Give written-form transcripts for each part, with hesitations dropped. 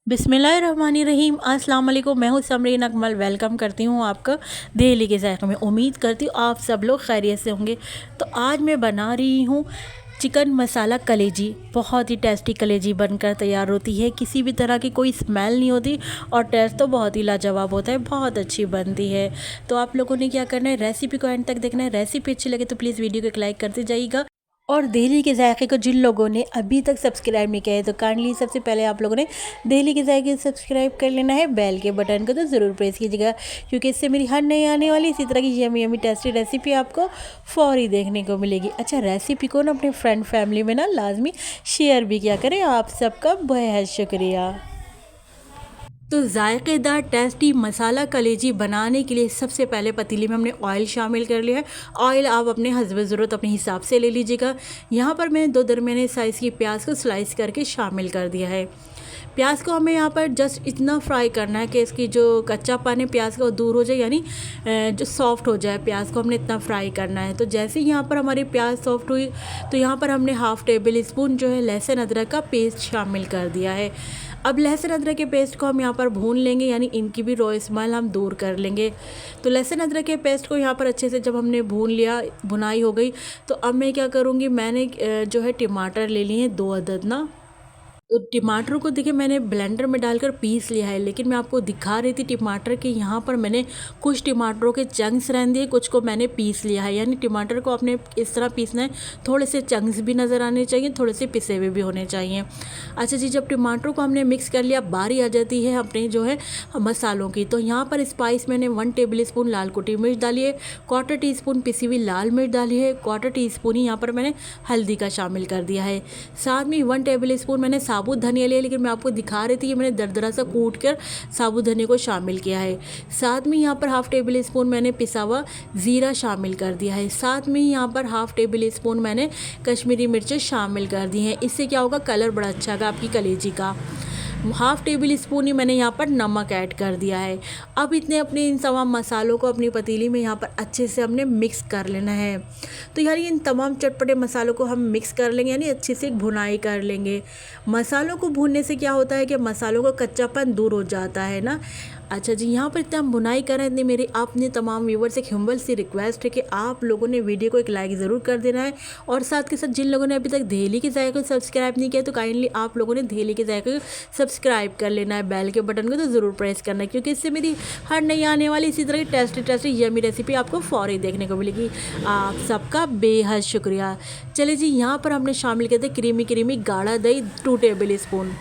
बिस्मिल्लाहिर्रहमानिर्रहीम। अस्सलाम वालेकुम। मैं हूँ समरीन अकमल। वेलकम करती हूँ आपका दिल्ली के ज़ायक़े में। उम्मीद करती हूँ आप सब लोग खैरियत से होंगे। तो आज मैं बना रही हूँ चिकन मसाला कलेजी। बहुत ही टेस्टी कलेजी बनकर तैयार होती है, किसी भी तरह की कोई स्मेल नहीं होती और टेस्ट तो बहुत ही लाजवाब होता है, बहुत अच्छी बनती है। तो आप लोगों ने क्या करना है, रेसिपी को एंड तक देखना है। रेसिपी अच्छी लगे तो प्लीज़ वीडियो को एक लाइक करते जाइएगा। और दिल्ली के ज़ायक़े को जिन लोगों ने अभी तक सब्सक्राइब नहीं किया है तो काइंडली सबसे पहले आप लोगों ने दिल्ली के ज़ायक़े सब्सक्राइब कर लेना है। बेल के बटन को तो ज़रूर प्रेस कीजिएगा, क्योंकि इससे मेरी हर नई आने वाली इसी तरह की यमी यमी टेस्टी रेसिपी आपको फ़ौरी देखने को मिलेगी। अच्छा, रेसिपी को ना अपने फ्रेंड फैमिली में ना लाजमी शेयर भी किया करें। आप सबका बेहद शुक्रिया। तो जायकेदार टेस्टी मसाला कलेजी बनाने के लिए सबसे पहले पतीली में हमने ऑयल शामिल कर लिया है। ऑयल आप अपने हस्ब ज़रूरत अपने हिसाब से ले लीजिएगा। यहाँ पर मैंने 2 दरमियाने साइज़ की प्याज को स्लाइस करके शामिल कर दिया है। प्याज को हमें यहाँ पर जस्ट इतना फ्राई करना है कि इसकी जो कच्चापन है प्याज का वो दूर हो जाए, यानी जो सॉफ्ट हो जाए प्याज को हमने इतना फ्राई करना है। तो जैसे ही यहाँ पर हमारी प्याज सॉफ्ट हुई तो यहाँ पर हमने हाफ़ टेबल स्पून जो है लहसुन अदरक का पेस्ट शामिल कर दिया है। अब लहसुन अदरक के पेस्ट को हम यहाँ पर भून लेंगे, यानी इनकी भी रॉ स्मेल हम दूर कर लेंगे। तो लहसुन अदरक के पेस्ट को यहाँ पर अच्छे से जब हमने भून लिया, भुनाई हो गई, तो अब मैं क्या करूँगी, मैंने जो है टमाटर ले लिए हैं 2 अदद ना। तो टमाटर को देखिए मैंने ब्लेंडर में डालकर पीस लिया है, लेकिन मैं आपको दिखा रही थी टमाटर के यहाँ पर मैंने कुछ टमाटरों के चंक्स रहने दिए, कुछ को मैंने पीस लिया है। यानी टमाटर को आपने इस तरह पीसना है, थोड़े से चंक्स भी नज़र आने चाहिए, थोड़े से पिसे हुए भी होने चाहिए। अच्छा जी, जब टमाटर को हमने मिक्स कर लिया, बारी आ जाती है अपने जो है मसालों की। तो यहाँ पर स्पाइस मैंने 1 टेबल स्पून लाल कुटी मिर्च डाली है, 1/4 टीस्पून पिसी हुई लाल मिर्च डाली है, 1/4 टीस्पून ही यहाँ पर मैंने हल्दी का शामिल कर दिया है। साथ में 1 टेबल स्पून मैंने साबुत धनिया लिया, लेकिन मैं आपको दिखा रही थी कि मैंने दरदरा सा कूट कर साबुत धनिया को शामिल किया है। साथ में यहाँ पर हाफ़ टेबल स्पून मैंने पिसा हुआ ज़ीरा शामिल कर दिया है। साथ में यहाँ पर हाफ़ टेबल स्पून मैंने कश्मीरी मिर्चें शामिल कर दी हैं। इससे क्या होगा, कलर बड़ा अच्छा आएगा आपकी कलेजी का। हाफ़ टेबल स्पून ही मैंने यहाँ पर नमक ऐड कर दिया है। अब इतने अपने इन तमाम मसालों को अपनी पतीली में यहाँ पर अच्छे से हमने मिक्स कर लेना है। तो यानी इन तमाम चटपटे मसालों को हम मिक्स कर लेंगे, यानी अच्छे से भुनाई कर लेंगे। मसालों को भूनने से क्या होता है कि मसालों का कच्चापन दूर हो जाता है ना। अच्छा जी, यहाँ पर इतना हम बुनाई कर रहे हैं, इतनी मेरी अपने तमाम व्यूवर्स एक हम्बल सी रिक्वेस्ट है कि आप लोगों ने वीडियो को एक लाइक ज़रूर कर देना है। और साथ के साथ जिन लोगों ने अभी तक दिल्ली के ज़ायक़े को सब्सक्राइब नहीं किया तो काइंडली आप लोगों ने दिल्ली के ज़ायक़े को सब्सक्राइब कर लेना है। बेल के बटन को तो ज़रूर प्रेस करना है, क्योंकि इससे मेरी हर नई आने वाली इसी तरह की टेस्टी यमी रेसिपी आपको फ़ौरी देखने को मिलेगी। आप सबका बेहद शुक्रिया। चलिए जी, यहाँ पर हमने शामिल किया था क्रीमी गाढ़ा दही 2 टेबल स्पून।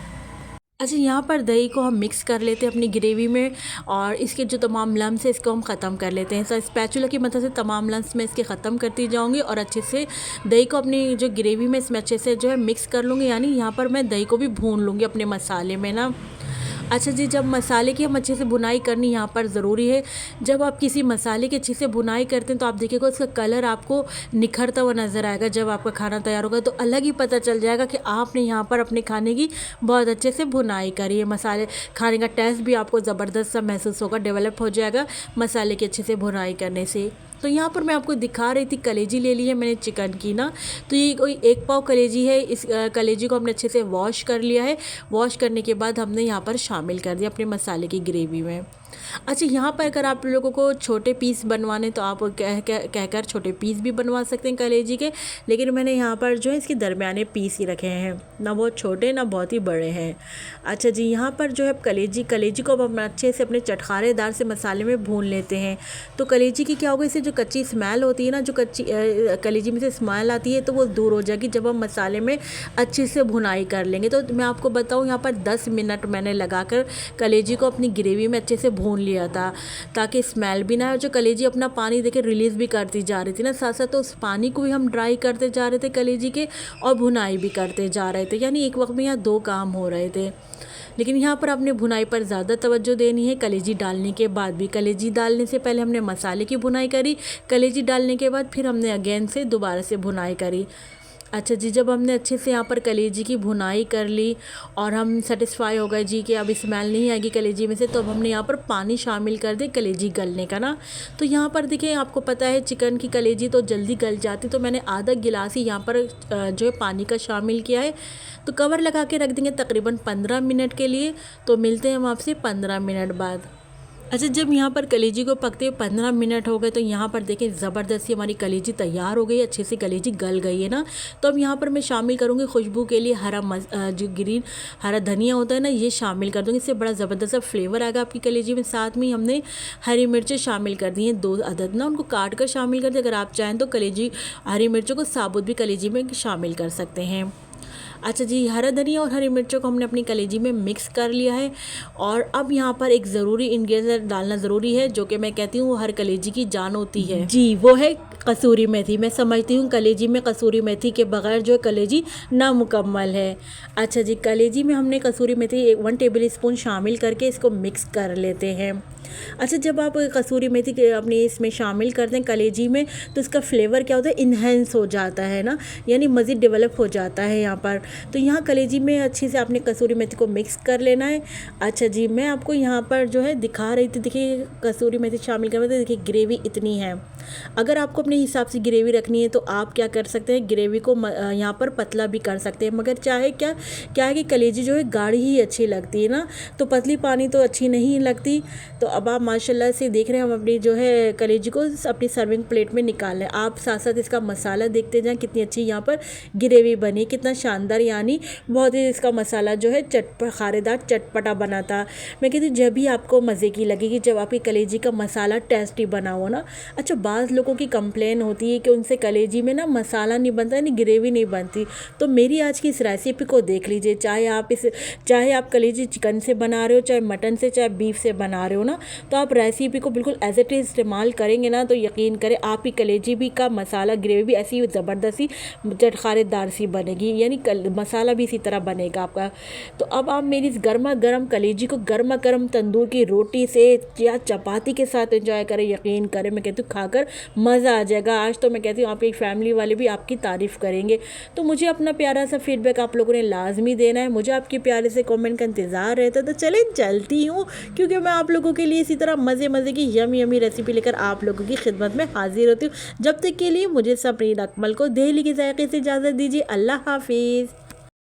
अच्छा, यहाँ पर दही को हम मिक्स कर लेते हैं अपनी ग्रेवी में, और इसके जो तमाम लम्स है इसको हम ख़त्म कर लेते हैं। सो स्पैचुला की मदद से तमाम लम्स मैं इसके ख़त्म करती जाऊँगी और अच्छे से दही को अपनी जो ग्रेवी में इसमें अच्छे से जो है मिक्स कर लूँगी। यानी यहाँ पर मैं दही को भी भून लूँगी अपने मसाले में ना। अच्छा जी, जब मसाले की हम अच्छे से भुनाई करनी यहाँ पर ज़रूरी है। जब आप किसी मसाले की अच्छे से भुनाई करते हैं तो आप देखिएगा उसका कलर आपको निखरता हुआ नज़र आएगा। जब आपका खाना तैयार होगा तो अलग ही पता चल जाएगा कि आपने यहाँ पर अपने खाने की बहुत अच्छे से भुनाई करी है। मसाले खाने का टेस्ट भी आपको ज़बरदस्त सा महसूस होगा, डेवलप हो जाएगा मसाले की अच्छे से भुनाई करने से। तो यहाँ पर मैं आपको दिखा रही थी कलेजी ले ली है मैंने चिकन की ना। तो ये कोई 1 पाव कलेजी है। इस कलेजी को हमने अच्छे से वॉश कर लिया है। वॉश करने के बाद हमने यहाँ पर शामिल कर दिया अपने मसाले की ग्रेवी में। अच्छा, यहाँ पर अगर आप लोगों को छोटे पीस बनवाने तो आप कहकर छोटे पीस भी बनवा सकते हैं कलेजी के, लेकिन मैंने यहाँ पर जो है इसके दरमियाने पीस ही रखे हैं, ना बहुत छोटे ना बहुत ही बड़े हैं। अच्छा जी, यहाँ पर जो है कलेजी को अब हम अच्छे से अपने चटखारेदार से मसाले में भून लेते हैं। तो कलेजी की क्या होगा, इससे जो कच्ची स्मेल होती है ना, जो कच्ची कलेजी में से स्मेल आती है तो वो दूर हो जाएगी जब हम मसाले में अच्छे से भुनाई कर लेंगे। तो मैं आपको बताऊँ, यहाँ पर 10 मिनट मैंने लगाकर कलेजी को अपनी ग्रेवी में अच्छे से भून लिया था, ताकि स्मेल भी ना हो। जो कलेजी अपना पानी देके रिलीज़ भी करती जा रही थी ना, साथ साथ तो उस पानी को भी हम ड्राई करते जा रहे थे कलेजी के, और भुनाई भी करते जा रहे थे। यानी एक वक्त में यहाँ 2 काम हो रहे थे। लेकिन यहाँ पर आपने भुनाई पर ज़्यादा तवज्जो देनी है। कलेजी डालने के बाद भी, कलेजी डालने से पहले हमने मसाले की भुनाई करी, कलेजी डालने के बाद फिर हमने अगेन से दोबारा से भुनाई करी। अच्छा जी, जब हमने अच्छे से यहाँ पर कलेजी की भुनाई कर ली और हम सेटिस्फाई हो गए जी कि अब स्मेल नहीं आएगी कलेजी में से, तो अब हमने यहाँ पर पानी शामिल कर दिया कलेजी गलने का ना। तो यहाँ पर देखिए, आपको पता है चिकन की कलेजी तो जल्दी गल जाती, तो मैंने आधा गिलास ही यहाँ पर जो है पानी का शामिल किया है। तो कवर लगा के रख देंगे तकरीबन 15 मिनट के लिए। तो मिलते हैं हम आपसे 15 मिनट बाद। अच्छा, जब यहाँ पर कलेजी को पकते हुए 15 मिनट हो गए, तो यहाँ पर देखें ज़बरदस्ती हमारी कलेजी तैयार हो गई, अच्छे से कलेजी गल गई है ना। तो अब यहाँ पर मैं शामिल करूँगी खुशबू के लिए जो ग्रीन हरा धनिया होता है ना, ये शामिल कर दूँगी। इससे बड़ा ज़बरदस्त सा फ्लेवर आएगा आपकी कलेजी में। साथ में हमने हरी मिर्चें शामिल कर दी हैं 2 अदद ना, उनको काट कर शामिल कर दिया। अगर आप चाहें तो कलेजी हरी मिर्चों को साबुत भी कलेजी में शामिल कर सकते हैं। अच्छा जी, हरा धनिया और हरी मिर्चों को हमने अपनी कलेजी में मिक्स कर लिया है। और अब यहाँ पर एक ज़रूरी इंग्रेडिएंट डालना ज़रूरी है, जो कि मैं कहती हूँ वो हर कलेजी की जान होती है जी, वो है कसूरी मेथी। मैं समझती हूँ कलेजी में कसूरी मेथी के बगैर जो कलेजी नामुकम्मल है। अच्छा जी, कलेजी में हमने कसूरी मेथी 1 टेबल स्पून शामिल करके इसको मिक्स कर लेते हैं। अच्छा, जब आप कसूरी मेथी के अपने इसमें शामिल करते हैं कलेजी में, तो इसका फ्लेवर क्या होता है, इन्हेंस हो जाता है ना, यानी मज़ीद डेवलप हो जाता है यहाँ पर। तो यहाँ कलेजी में अच्छे से आपने कसूरी मेथी को मिक्स कर लेना है। अच्छा जी, मैं आपको यहाँ पर जो है दिखा रही थी, देखिए कसूरी मेथी शामिल करने, तो देखिए ग्रेवी इतनी है। अगर आपको अपने हिसाब से ग्रेवी रखनी है तो आप क्या कर सकते हैं, ग्रेवी को यहाँ पर पतला भी कर सकते हैं। मगर चाहे क्या है कि कलेजी जो है गाढ़ी ही अच्छी लगती है ना, तो पतली पानी तो अच्छी नहीं लगती। तो अब आप माशाल्लाह से देख रहे हैं, हम अपनी जो है कलेजी को अपनी सर्विंग प्लेट में निकाल लें। आप साथ साथ इसका मसाला देखते जाएं, कितनी अच्छी यहाँ पर ग्रेवी बनी, कितना शानदार, यानी बहुत ही इसका मसाला जो है खारेदार चटपटा बना था। मैं कहती हूँ जब भी आपको मज़े की लगेगी, जब आपकी कलेजी का मसाला टेस्टी बना हो ना। अच्छा, बाज़ लोगों की कंप्लेन होती है कि उनसे कलेजी में ना मसाला नहीं बनता, यानी ग्रेवी नहीं बनती। तो मेरी आज की इस रेसिपी को देख लीजिए, चाहे आप कलेजी चिकन से बना रहे हो, चाहे मटन से, चाहे बीफ से बना रहे हो ना, तो आप रेसिपी को बिल्कुल एज इट इज़ इस्तेमाल करेंगे ना, तो यकीन करें आपकी कलेजी भी का मसाला ग्रेवी भी ऐसी ज़बरदस्ती चटखारेदार सी बनेगी, यानी मसाला भी इसी तरह बनेगा आपका। तो अब आप मेरी इस गर्मा गर्म कलेजी को गर्मा गर्म तंदूर की रोटी से या चपाती के साथ एंजॉय करें। यकीन करें, मैं कहती हूँ खाकर मज़ा आ जाएगा। आज तो मैं कहती हूँ आपकी फैमिली वाले भी आपकी तारीफ़ करेंगे। तो मुझे अपना प्यारा सा फीडबैक आप लोगों ने लाजमी देना है, मुझे आपके प्यारे से कमेंट का इंतज़ार रहता है। तो चलें चलती हूँ, क्योंकि मैं आप लोगों के लिए इसी तरह मज़े मज़े की यमी रेसिपी लेकर आप लोगों की खिदमत में हाजिर होती हूँ। जब तक के लिए मुझे सब्रीन अकमल को दिल्ली के जायके से इजाज़त दीजिए। अल्लाह हाफिज़।